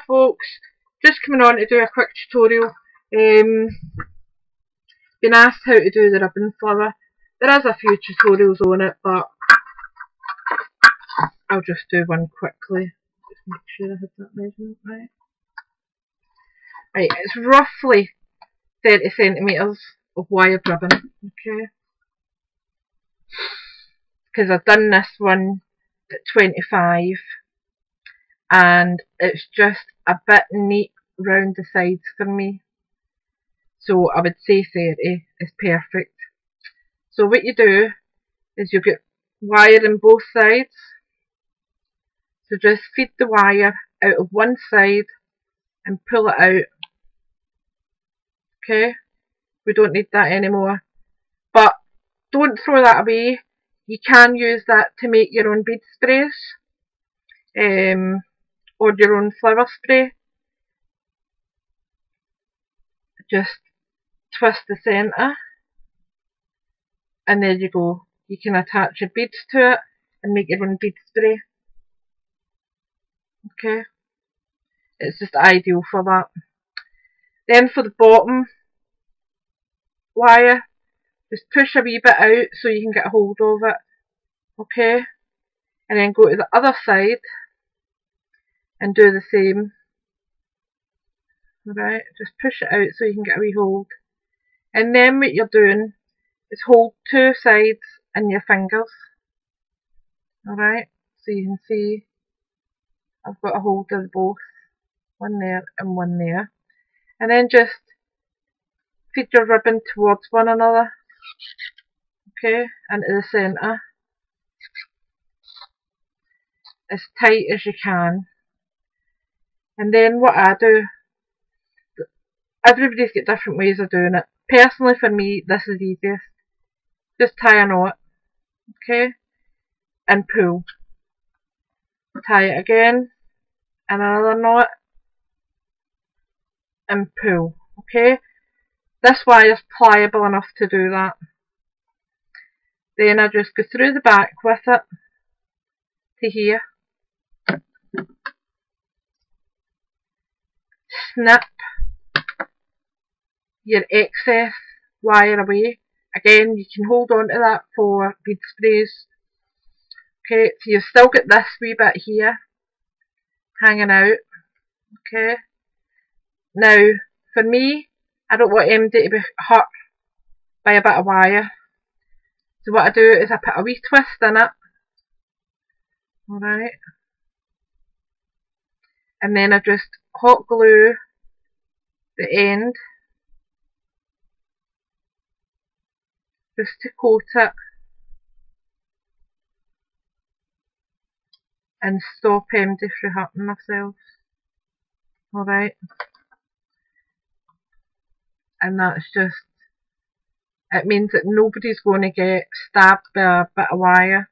folks, just coming on to do a quick tutorial. Been asked how to do the ribbon flower. There is a few tutorials on it, but I'll just do one quickly. Just make sure I have that measurement right. Right, it's roughly 30 centimetres of wire ribbon, okay? Because I've done this one at 25 and it's just a bit neat round the sides for me. So I would say 30 is perfect. So what you do is you get wire on both sides. So just feed the wire out of one side and pull it out. Okay, we don't need that anymore. But don't throw that away. You can use that to make your own bead sprays. Or your own flower spray. Just twist the centre. And there you go. You can attach your beads to it and make your own bead spray. Okay. It's just ideal for that. Then for the bottom wire, just push a wee bit out so you can get a hold of it. Okay. And then go to the other side and do the same. Alright, just push it out so you can get a wee hold. And then what you're doing is hold two sides in your fingers. Alright, so you can see I've got a hold of both. One there and one there. And then just feed your ribbon towards one another. Okay, into the centre. As tight as you can. And then what I do, everybody's got different ways of doing it. Personally for me, this is easiest. Just tie a knot. Okay, and pull. Tie it again, and another knot, and pull. Okay, this wire is pliable enough to do that. Then I just go through the back with it to here. Snip your excess wire away. Again, you can hold on to that for bead sprays. Okay, so you've still got this wee bit here hanging out. Okay, now for me, I don't want MD to be hurt by a bit of wire. So what I do is I put a wee twist in it. Alright. And then I just hot glue the end just to coat it and stop MD from hurting themselves. Alright. And that's just, it means that nobody's going to get stabbed by a bit of wire.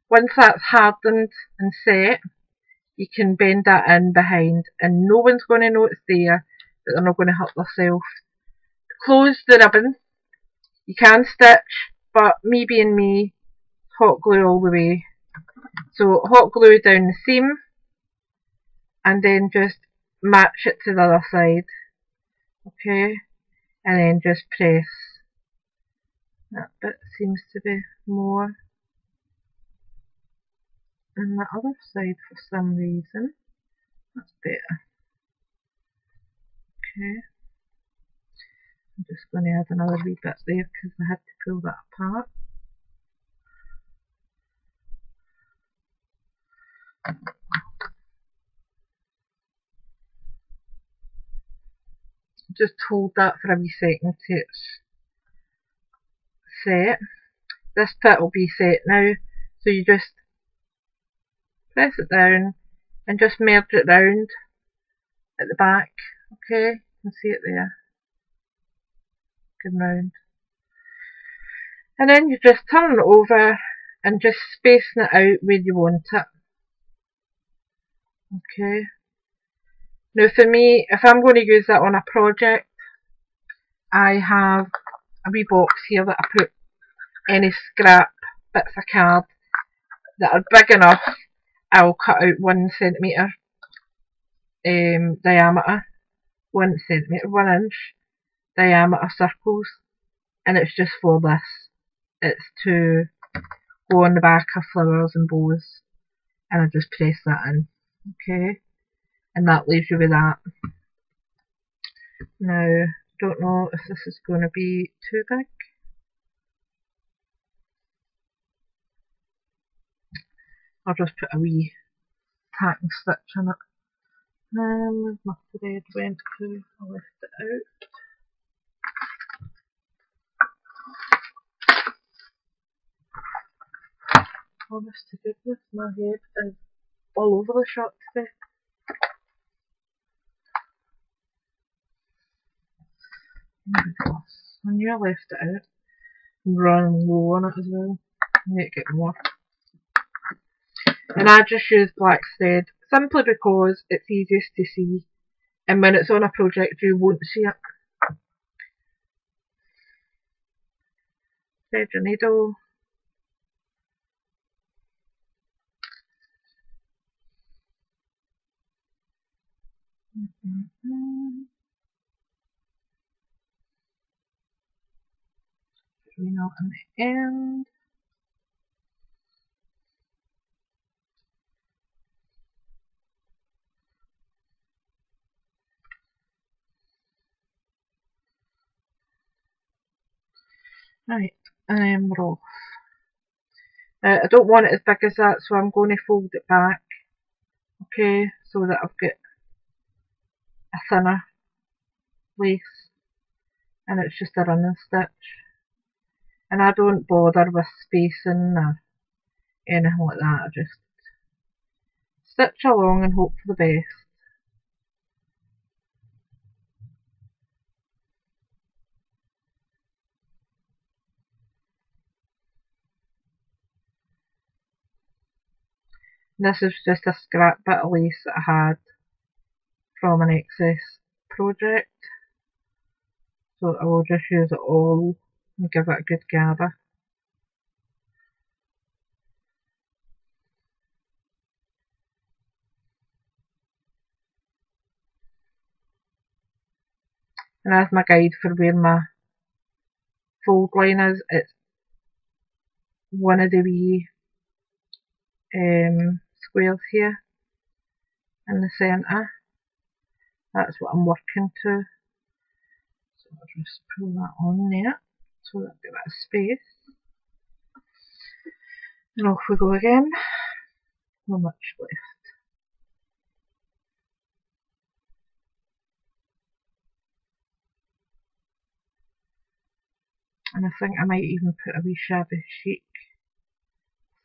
Once that's hardened and set, you can bend that in behind and no one's going to know it's there, but they're not going to hurt themselves. To close the ribbon, you can stitch, but me being me, hot glue all the way. So hot glue down the seam and then just match it to the other side. Okay, and then just press. That bit seems to be more on the other side for some reason. That's better. Okay. I'm just going to add another wee bit there because I had to pull that apart. Just hold that for a wee second till it's set. This bit will be set now, so you just press it down and just merge it round at the back. Okay, you can see it there. Going round. And then you just turn it over and just spacing it out where you want it. Okay. Now for me, if I'm going to use that on a project, I have a wee box here that I put any scrap bits of card that are big enough. I'll cut out 1 centimetre diameter, 1 centimetre, 1 inch diameter circles, and it's just for this. It's to go on the back of flowers and bows, and I just press that in, okay, and that leaves you with that. Now, don't know if this is going to be too big. I'll just put a wee tacking stitch in it. Where's my thread went to? I left it out. Honest to goodness, my head is all over the shop today. There we go. I knew I left it out. I'm running low on it as well. I need to get more. And I just use black thread simply because it's easiest to see, and when it's on a project you won't see it. Thread your needle. Wee knot in the end. Right, and then we're off. I don't want it as big as that, so I'm going to fold it back, okay, so that I've got a thinner lace, and it's just a running stitch. And I don't bother with spacing or anything like that, I just stitch along and hope for the best. This is just a scrap bit of lace that I had from an excess project, so I will just use it all and give it a good gather. And as my guide for where my fold line is, it's one of the wee squares here in the centre. That's what I'm working to. So I'll just pull that on there so that I've got a bit of space. And off we go again. Not much left. And I think I might even put a wee shabby chic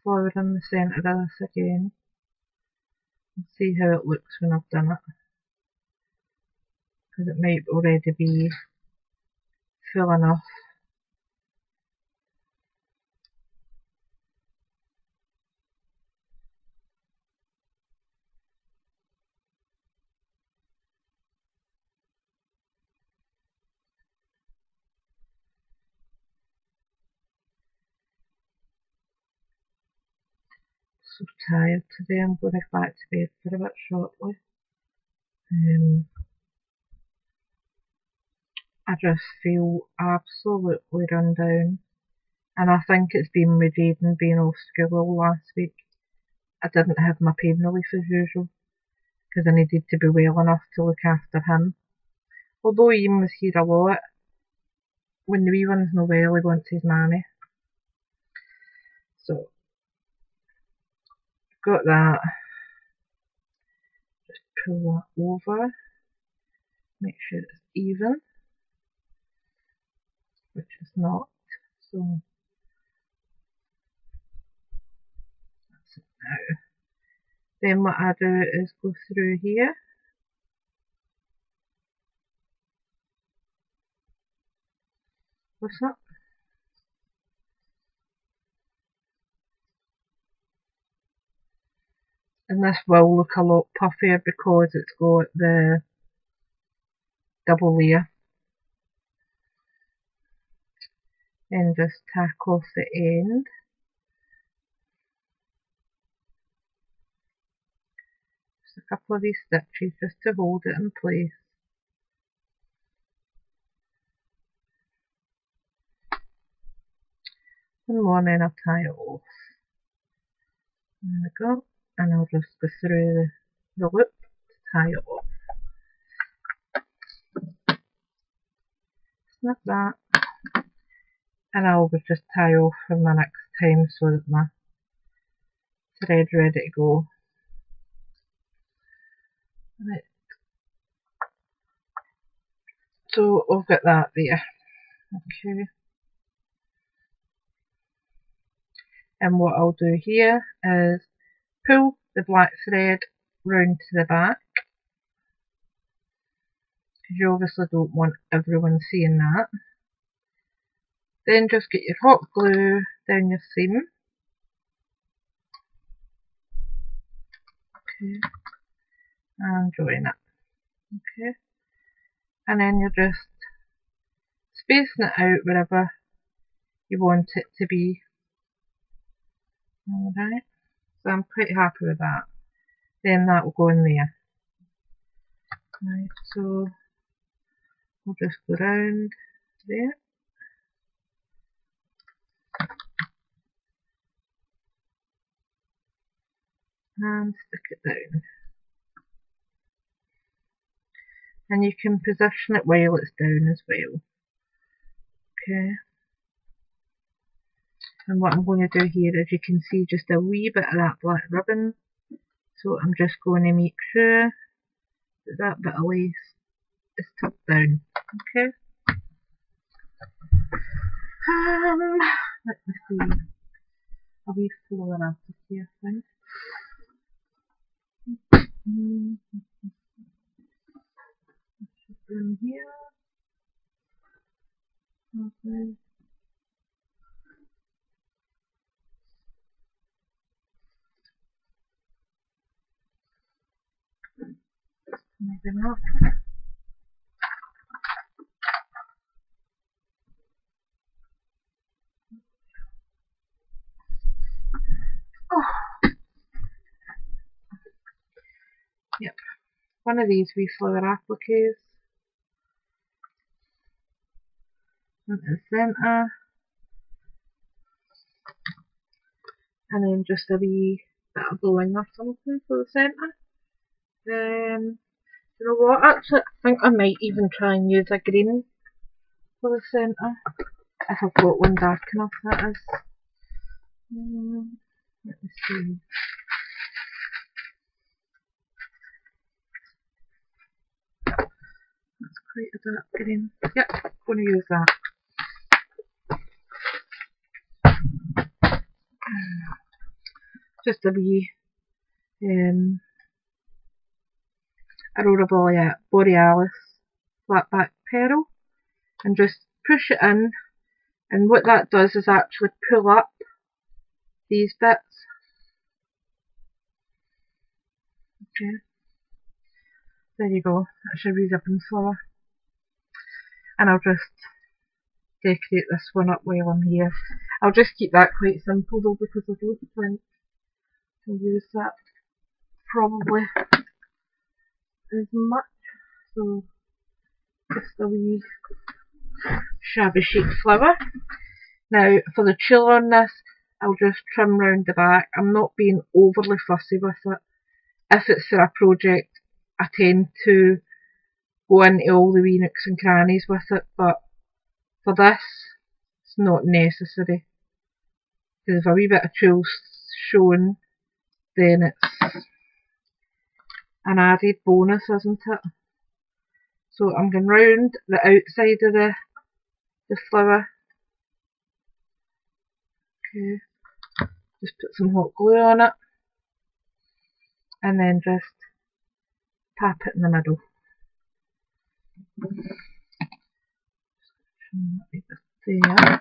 flower in the centre of this again. And see how it looks when I've done it. Because it might already be full enough. So tired today, I'm going to go back to bed for a bit shortly. I just feel absolutely run down, and I think it's been with Jaden being off school all last week. I didn't have my pain relief as usual, because I needed to be well enough to look after him. Although Ian was here a lot, when the wee one's not well, he wants his mammy. So, got that. Just pull that over, make sure it's even, which is not. So, that's it now. Then what I do is go through here. What's that? And this will look a lot puffier because it's got the double layer. Then just tack off the end. couple of these stitches just to hold it in place. One more and then I'll tie it off. There we go. And I'll just go through the loop to tie it off. Like that. And I'll just tie off for my next time so that my thread's ready to go. Right. So I've got that there. Okay. And what I'll do here is pull the black thread round to the back, because you obviously don't want everyone seeing that. Then just get your hot glue down your seam. Okay. And join it. Okay. And then you're just spacing it out wherever you want it to be. Alright. So I'm quite happy with that. Then that will go in there. Right, so we'll just go round there. And stick it down. And you can position it while it's down as well. Okay. And what I'm going to do here is you can see just a wee bit of that black ribbon. So I'm just going to make sure that that bit of lace is tucked down. Okay. Let me see. A wee flower after here, I think. In here. Okay. Maybe not. Oh. Yep. One of these wee flower appliques. In the centre. And then just a wee bit of bowling or something for the centre. Then, you know what, actually I think I might even try and use a green for the centre. If I've got one dark enough, that is. Let me see. That's quite a dark green. Yep, going to use that. Just a wee Aurora Borealis flat back pearl, and just push it in, and what that does is actually pull up these bits. Okay, there you go, that's your wee ribbon flower. And I'll just decorate this one up while I'm here. I'll just keep that quite simple though, because I don't think I'll use that probably as much. So just a wee shabby chic flower. Now for the tulle on this, I'll just trim round the back. I'm not being overly fussy with it. If it's for a project, I tend to go into all the wee nooks and crannies with it, but for this, it's not necessary. Because if a wee bit of tulle showing, then it's an added bonus, isn't it? So I'm going round the outside of the flower. Okay, just put some hot glue on it, and then just tap it in the middle. There.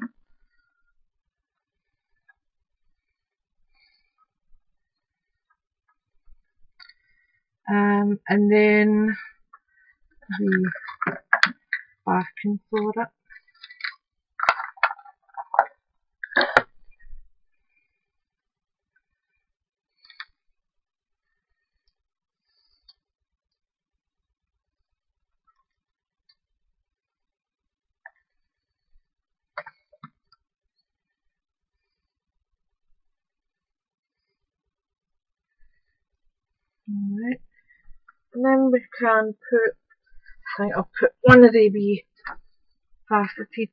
And then the backing for it. Alright. And then we can put, I think I'll put one of the wee faceted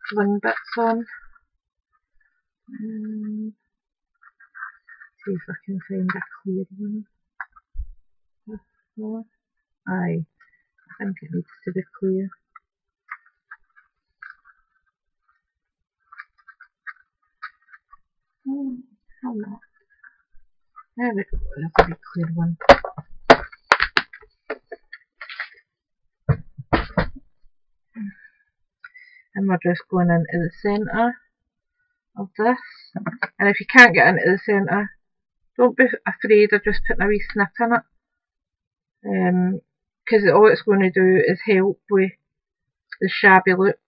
sling bits on. See if I can find a clear one. Aye, I think it needs to be clear. How not? There we go, that's a big clear one. And we're just going into the centre of this. And if you can't get into the centre, don't be afraid of just putting a wee snip in it. Because all it's going to do is help with the shabby look.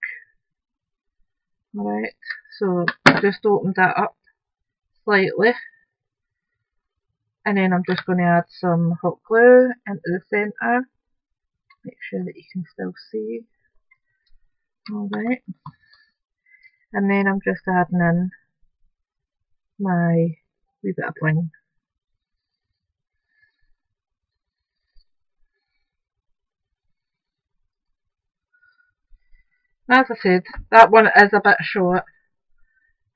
Alright, so I just opened that up slightly. And then I'm just going to add some hot glue into the centre. Make sure that you can still see. Alright. And then I'm just adding in my wee bit of bling. As I said, that one is a bit short.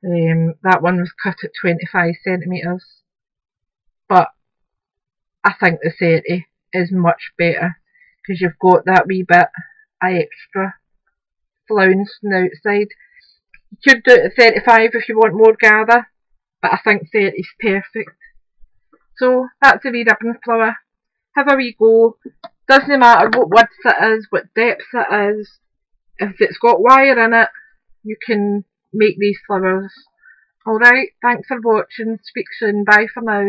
That one was cut at 25cm. But I think the 30 is much better. Because you've got that wee bit of extra flounce on the outside. You could do it at 35 if you want more gather. But I think 30 is perfect. So that's a wee ribbon flower. Have a wee go. Doesn't matter what width it is, what depth it is. If it's got wire in it, you can make these flowers. Alright, thanks for watching. Speak soon. Bye for now.